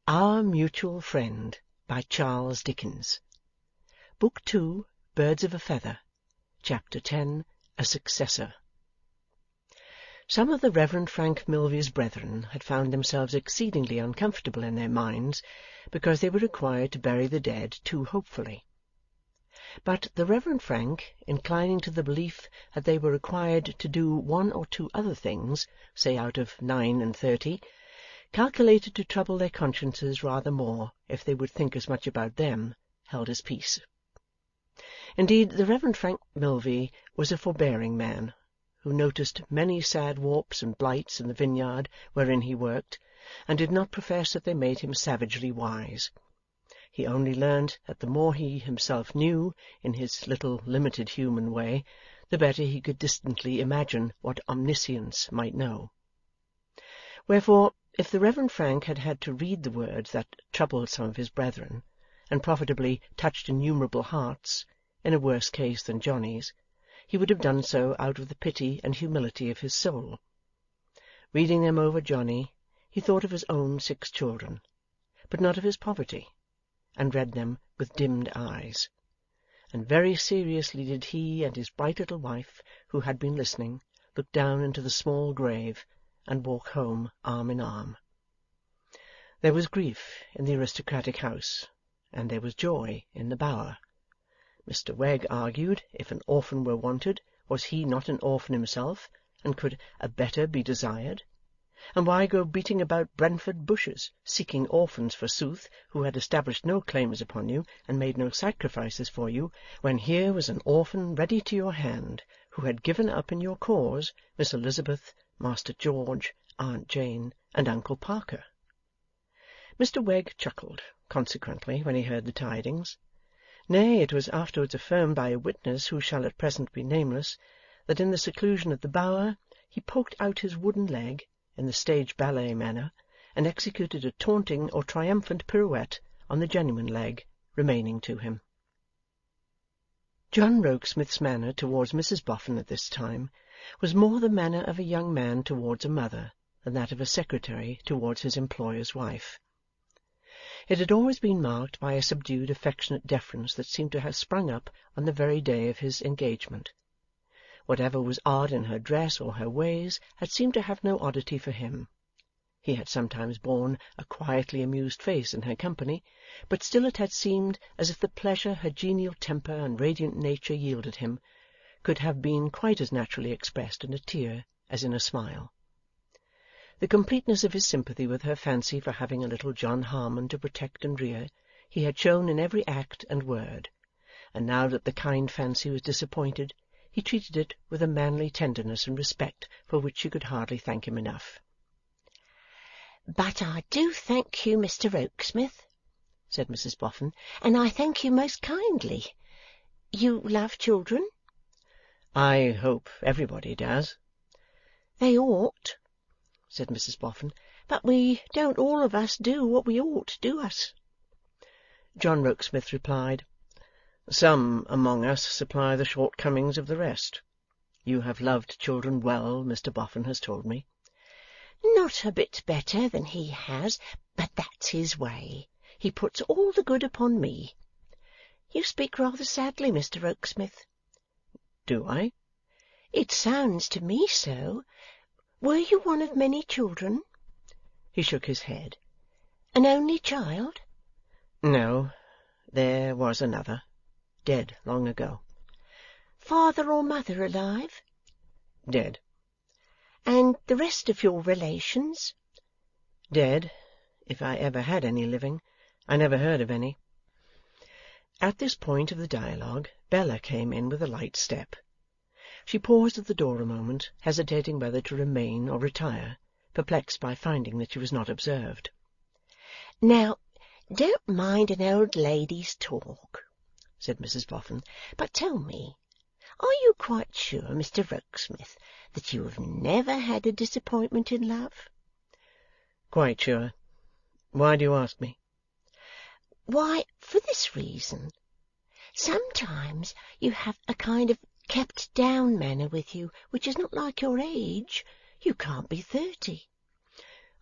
Our Mutual Friend, by Charles Dickens. Book 2, Birds of a Feather. Chapter 10, A Successor. Some of the Reverend Frank Milvey's brethren had found themselves exceedingly uncomfortable in their minds because they were required to bury the dead too hopefully. But the Reverend Frank, inclining to the belief that they were required to do one or two other things, say out of 9 and 30, calculated to trouble their consciences rather more if they would think as much about them, held his peace. Indeed, the Reverend Frank Milvey was a forbearing man, who noticed many sad warps and blights in the vineyard wherein he worked, and did not profess that they made him savagely wise. He only learned that the more he himself knew, in his little limited human way, the better he could distantly imagine what omniscience might know. Wherefore, if the Reverend Frank had had to read the words that troubled some of his brethren, and profitably touched innumerable hearts, in a worse case than Johnny's, he would have done so out of the pity and humility of his soul. Reading them over Johnny, he thought of his own 6 children, but not of his poverty, and read them with dimmed eyes. And very seriously did he and his bright little wife, who had been listening, look down into the small grave, and walk home arm in arm. There was grief in the aristocratic house, and there was joy in the bower. Mr. Wegg argued, if an orphan were wanted, was he not an orphan himself, and could a better be desired? And why go beating about Brentford bushes, seeking orphans forsooth, who had established no claims upon you, and made no sacrifices for you, when here was an orphan ready to your hand, who had given up in your cause Miss Elizabeth, Master George, Aunt Jane, and Uncle Parker? Mr. Wegg chuckled, consequently, when he heard the tidings. Nay, it was afterwards affirmed by a witness who shall at present be nameless, that in the seclusion of the bower he poked out his wooden leg, in the stage ballet manner, and executed a taunting or triumphant pirouette on the genuine leg remaining to him. John Rokesmith's manner towards Mrs. Boffin at this time was more the manner of a young man towards a mother than that of a secretary towards his employer's wife. It had always been marked by a subdued affectionate deference that seemed to have sprung up on the very day of his engagement. Whatever was odd in her dress or her ways had seemed to have no oddity for him. He had sometimes borne a quietly amused face in her company, but still it had seemed as if the pleasure her genial temper and radiant nature yielded him could have been quite as naturally expressed in a tear as in a smile. The completeness of his sympathy with her fancy for having a little John Harmon to protect and rear he had shown in every act and word, and now that the kind fancy was disappointed, he treated it with a manly tenderness and respect for which she could hardly thank him enough. "But I do thank you, Mr. Rokesmith," said Mrs. Boffin, "and I thank you most kindly. You love children?" "I hope everybody does." "They ought," said Mrs. Boffin, "but we don't all of us do what we ought, do us?" John Rokesmith replied, "Some among us supply the shortcomings of the rest. You have loved children well, Mr. Boffin has told me." "Not a bit better than he has, but that's his way. He puts all the good upon me. You speak rather sadly, Mr. Rokesmith." "Do I?" "It sounds to me so. Were you one of many children?" He shook his head. "An only child?" "No, there was another, dead long ago." "Father or mother alive?" "Dead." "And the rest of your relations?" "Dead, if I ever had any living. I never heard of any." At this point of the dialogue Bella came in with a light step. She paused at the door a moment, hesitating whether to remain or retire, perplexed by finding that she was not observed. "Now, don't mind an old lady's talk," said Mrs. Boffin, "but tell me, are you quite sure, Mr. Rokesmith, that you have never had a disappointment in love?" "Quite sure. Why do you ask me?" "Why, for this reason. Sometimes you have a kind of kept-down manner with you, which is not like your age. You can't be 30.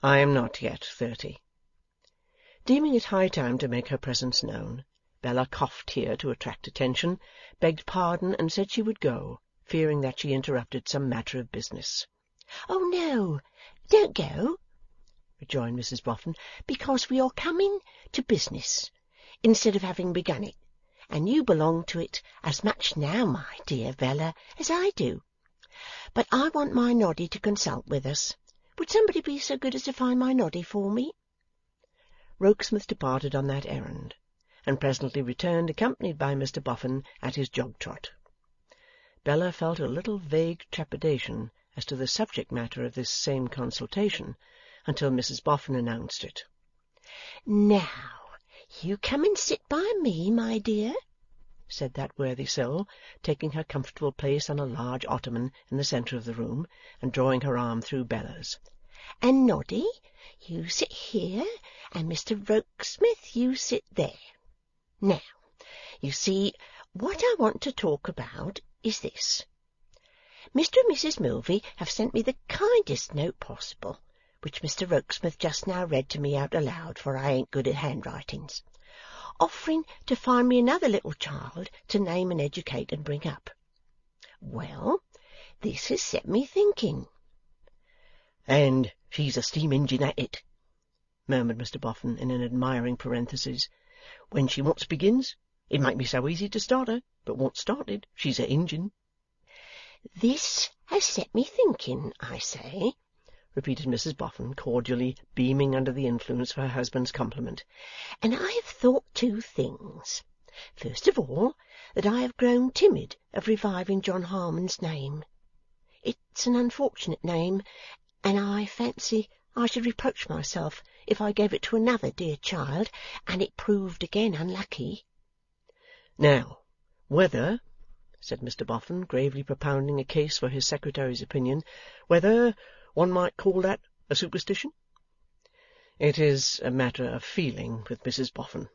"I am not yet 30. Deeming it high time to make her presence known, Bella coughed here to attract attention, begged pardon, and said she would go, fearing that she interrupted some matter of business. "Oh, no, don't go," rejoined Mrs. Boffin, "because we are coming to business, instead of having begun it, and you belong to it as much now, my dear Bella, as I do. But I want my Noddy to consult with us. Would somebody be so good as to find my Noddy for me?" Rokesmith departed on that errand, and presently returned accompanied by Mr. Boffin at his jog-trot. Bella felt a little vague trepidation as to the subject matter of this same consultation, until Mrs. Boffin announced it. "Now, you come and sit by me, my dear," said that worthy soul, taking her comfortable place on a large ottoman in the centre of the room, and drawing her arm through Bella's. "And Noddy, you sit here, and Mr. Rokesmith, you sit there. Now, you see, what I want to talk about is this. Mr. and Mrs. Milvey have sent me the kindest note possible, which Mr. Rokesmith just now read to me out aloud, for I ain't good at handwritings, offering to find me another little child to name and educate and bring up. Well, this has set me thinking." "And she's a steam engine at it," murmured Mr. Boffin in an admiring parenthesis. "When she once begins, it might be so easy to start her, but once started, she's a engine." "This has set me thinking, I say," repeated Mrs. Boffin, cordially, beaming under the influence of her husband's compliment, "and I have thought two things. First of all, that I have grown timid of reviving John Harmon's name. It's an unfortunate name, and I fancy I should reproach myself if I gave it to another dear child, and it proved again unlucky." "Now, whether," said Mr. Boffin, gravely propounding a case for his secretary's opinion, "whether one might call that a superstition?" "It is a matter of feeling with Mrs. Boffin,"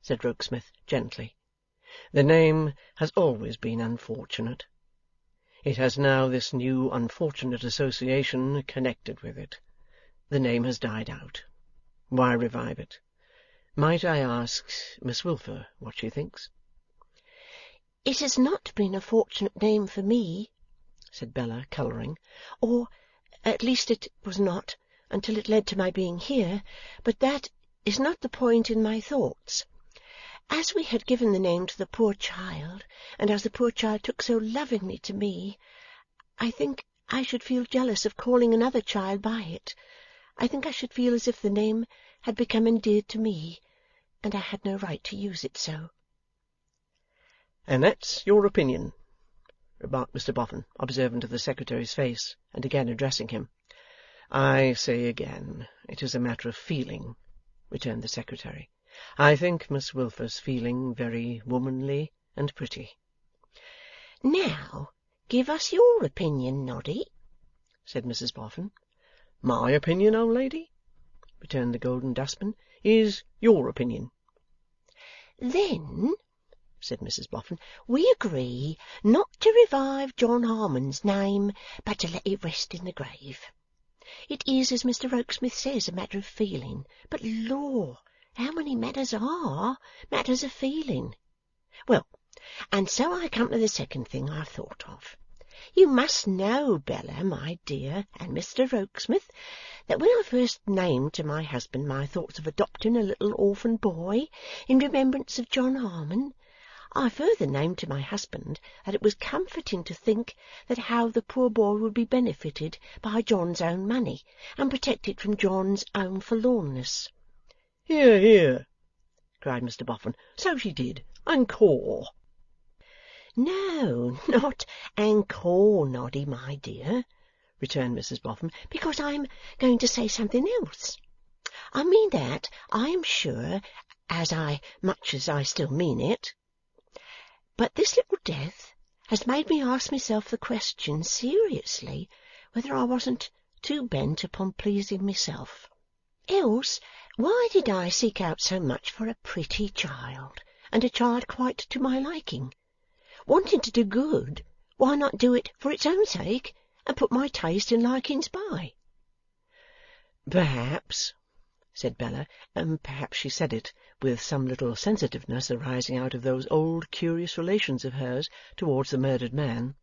said Rokesmith gently. "The name has always been unfortunate. It has now this new unfortunate association connected with it. The name has died out. Why revive it? Might I ask Miss Wilfer what she thinks?" "It has not been a fortunate name for me," said Bella, colouring, "or at least it was not, until it led to my being here, but that is not the point in my thoughts. As we had given the name to the poor child, and as the poor child took so lovingly to me, I think I should feel jealous of calling another child by it. I think I should feel as if the name had become endeared to me, and I had no right to use it so." "And that's your opinion," remarked Mr. Boffin, observant of the secretary's face, and again addressing him. "I say again, it is a matter of feeling," returned the secretary. "I think Miss Wilfer's feeling very womanly and pretty." "Now, give us your opinion, Noddy," said Mrs. Boffin. "My opinion, old lady," returned the Golden Dustman, "is your opinion." "Then," said Mrs. Boffin, "we agree not to revive John Harmon's name, but to let it rest in the grave. It is, as Mr. Rokesmith says, a matter of feeling, but lor, how many matters are matters of feeling! Well, and so I come to the second thing I've thought of. You must know, Bella, my dear, and Mr. Rokesmith, that when I first named to my husband my thoughts of adopting a little orphan boy in remembrance of John Harmon, I further named to my husband that it was comforting to think that how the poor boy would be benefited by John's own money, and protected from John's own forlornness." "Hear, hear!" cried Mr. Boffin. "So she did. Encore!" "No, not encore, Noddy, my dear," returned Mrs. Boffin, "because I am going to say something else. I mean that, I am sure, much as I still mean it. But this little death has made me ask myself the question seriously whether I wasn't too bent upon pleasing myself. Else, why did I seek out so much for a pretty child, and a child quite to my liking? Wanting to do good, why not do it for its own sake, and put my taste and likings by?" "Perhaps," said Bella, and perhaps she said it with some little sensitiveness arising out of those old curious relations of hers towards the murdered man.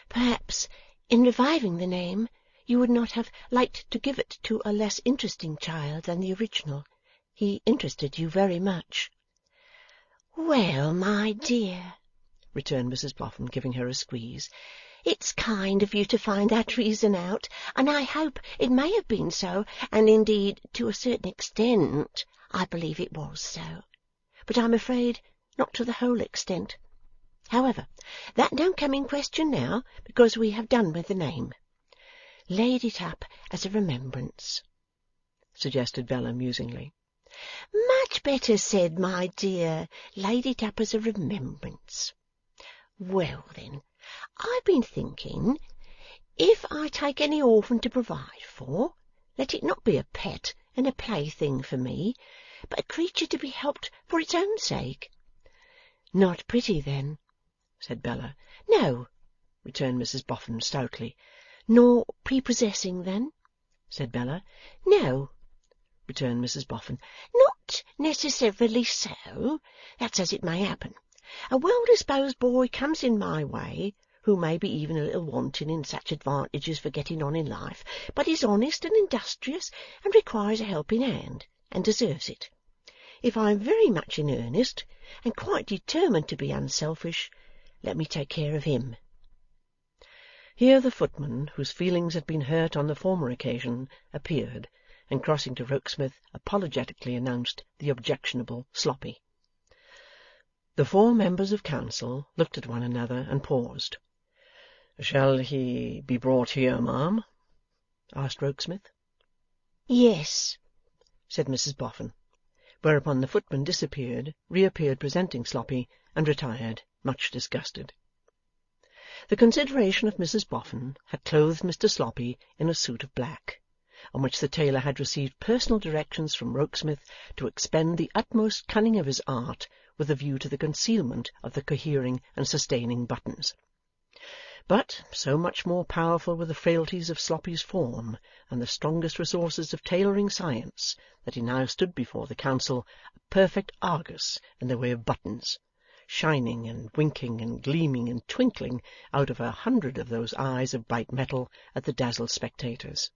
Perhaps, in reviving the name, you would not have liked to give it to a less interesting child than the original. He interested you very much. Well, my dear, returned Mrs. Boffin, giving her a squeeze, it's kind of you to find that reason out, and I hope it may have been so, and indeed, to a certain extent, I believe it was so. But I'm afraid not to the whole extent. However, that don't come in question now, because we have done with the name. Laid it up as a remembrance, suggested Bella musingly. Much better said, my dear. Laid it up as a remembrance. Well, then, I've been thinking, if I take any orphan to provide for, let it not be a pet and a plaything for me, but a creature to be helped for its own sake. Not pretty, then, said Bella. No, returned Mrs. Boffin stoutly. Nor prepossessing, then, said Bella. No, returned Mrs. Boffin. Not necessarily so. That's as it may happen. A well-disposed boy comes in my way, who may be even a little wanting in such advantages for getting on in life, but is honest and industrious, and requires a helping hand, and deserves it. If I am very much in earnest, and quite determined to be unselfish, let me take care of him. Here the footman, whose feelings had been hurt on the former occasion, appeared, and crossing to Rokesmith, apologetically announced the objectionable Sloppy. The 4 members of council looked at one another and paused. "Shall he be brought here, ma'am?" asked Rokesmith. Yes, said Mrs. Boffin, whereupon the footman disappeared, reappeared presenting Sloppy, and retired, much disgusted. The consideration of Mrs. Boffin had clothed Mr. Sloppy in a suit of black, on which the tailor had received personal directions from Rokesmith to expend the utmost cunning of his art with a view to the concealment of the cohering and sustaining buttons. But, so much more powerful were the frailties of Sloppy's form and the strongest resources of tailoring science, that he now stood before the council a perfect Argus in the way of buttons, shining and winking and gleaming and twinkling out of 100 of those eyes of bright metal at the dazzled spectators.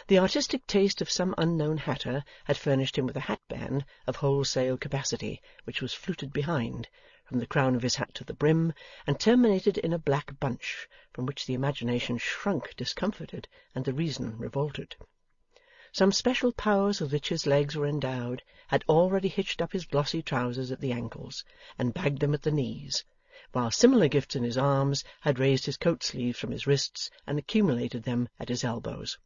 The artistic taste of some unknown hatter had furnished him with a hatband of wholesale capacity, which was fluted behind, from the crown of his hat to the brim, and terminated in a black bunch, from which the imagination shrunk discomforted, and the reason revolted. Some special powers with which his legs were endowed had already hitched up his glossy trousers at the ankles, and bagged them at the knees, while similar gifts in his arms had raised his coat-sleeves from his wrists and accumulated them at his elbows.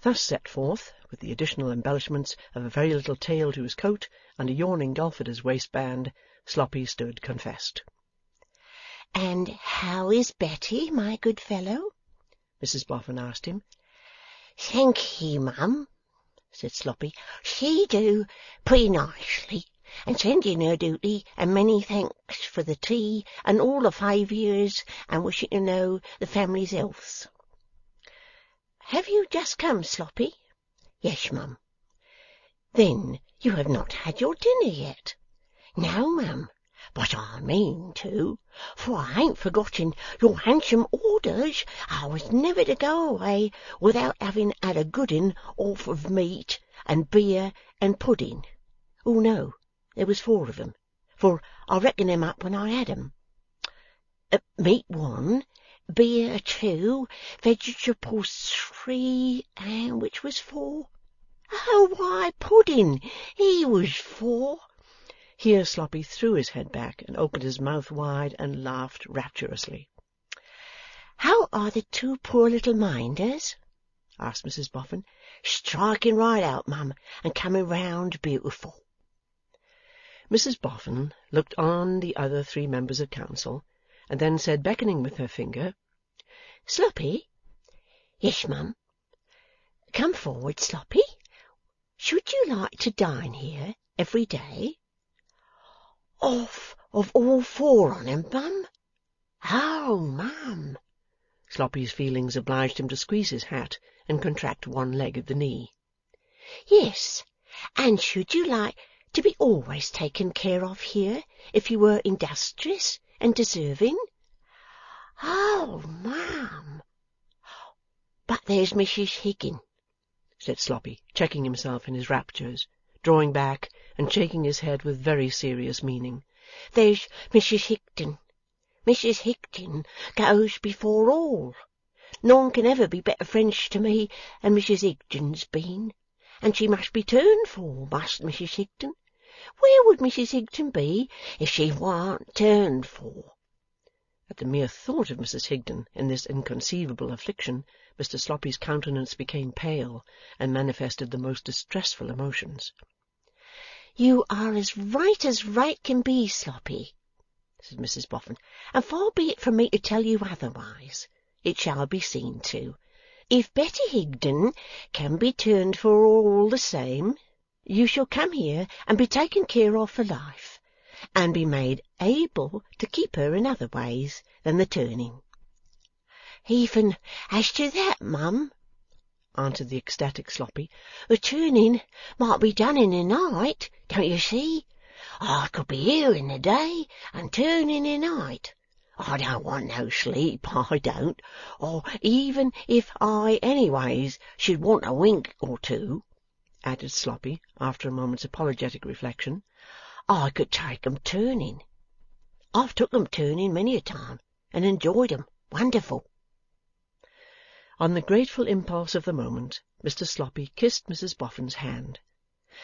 Thus set forth, with the additional embellishments of a very little tail to his coat and a yawning gulf at his waistband, Sloppy stood confessed. And how is Betty, my good fellow? Mrs. Boffin asked him. Thank ye, mum, said Sloppy. She do pretty nicely, and sending her duty, and many thanks for the tea, and all the favours, and wishing to know the family's healths. Have you just come, Sloppy? Yes, mum. Then you have not had your dinner yet? No, mum, but I mean to, for I ain't forgotten your handsome orders. I was never to go away without having had a good un off of meat, and beer, and pudding. Oh, no, there was 4 of 'em, for I reckoned them up when I had 'em. Meat 1, beer 2, vegetables 3, and which was 4? Oh, why, pudding, he was 4. Here Sloppy threw his head back and opened his mouth wide and laughed rapturously. How are the 2 poor little minders? asked Mrs. Boffin. Striking right out, mum, and coming round beautiful. Mrs. Boffin looked on the other 3 members of council, and then said, beckoning with her finger, Sloppy? Yes, mum. Come forward, Sloppy. Should you like to dine here every day? Of all 4 on 'em, mum? Oh, mum. Sloppy's feelings obliged him to squeeze his hat and contract one leg at the knee. Yes, and should you like to be always taken care of here, if you were industrious and deserving? Oh, ma'am! But there's Mrs. Higgin, said Sloppy, checking himself in his raptures, drawing back, and shaking his head with very serious meaning. There's Mrs. Higden. Mrs. Higden goes before all. None can ever be better friends to me than Mrs. Higden's been, and she must be turned for, must Mrs. Higden. Where would Mrs. Higden be if she warn't turned for? At the mere thought of Mrs. Higden in this inconceivable affliction, Mr. Sloppy's countenance became pale, and manifested the most distressful emotions. You are as right can be, Sloppy, said Mrs. Boffin, and far be it from me to tell you otherwise. It shall be seen to. If Betty Higden can be turned for all the same, you shall come here and be taken care of for life, and be made able to keep her in other ways than the turning. Even as to that, mum, answered the ecstatic Sloppy, the turning might be done in the night, don't you see? I could be here in the day and turn in the night. I don't want no sleep, I don't, or even if I anyways should want a wink or two, added Sloppy, after a moment's apologetic reflection, I could take 'em turning. I've took 'em turning many a time, and enjoyed 'em wonderful. On the grateful impulse of the moment, Mr. Sloppy kissed Mrs. Boffin's hand,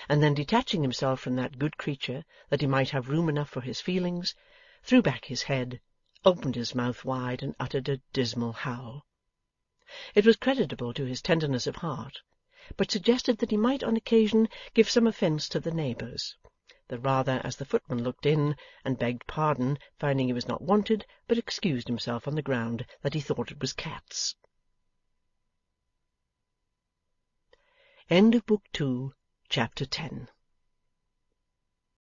and then detaching himself from that good creature that he might have room enough for his feelings, threw back his head, opened his mouth wide, and uttered a dismal howl. It was creditable to his tenderness of heart, but suggested that he might on occasion give some offence to the neighbours, the rather as the footman looked in and begged pardon, finding he was not wanted, but excused himself on the ground that he thought it was cats. End of Book 2, Chapter 10.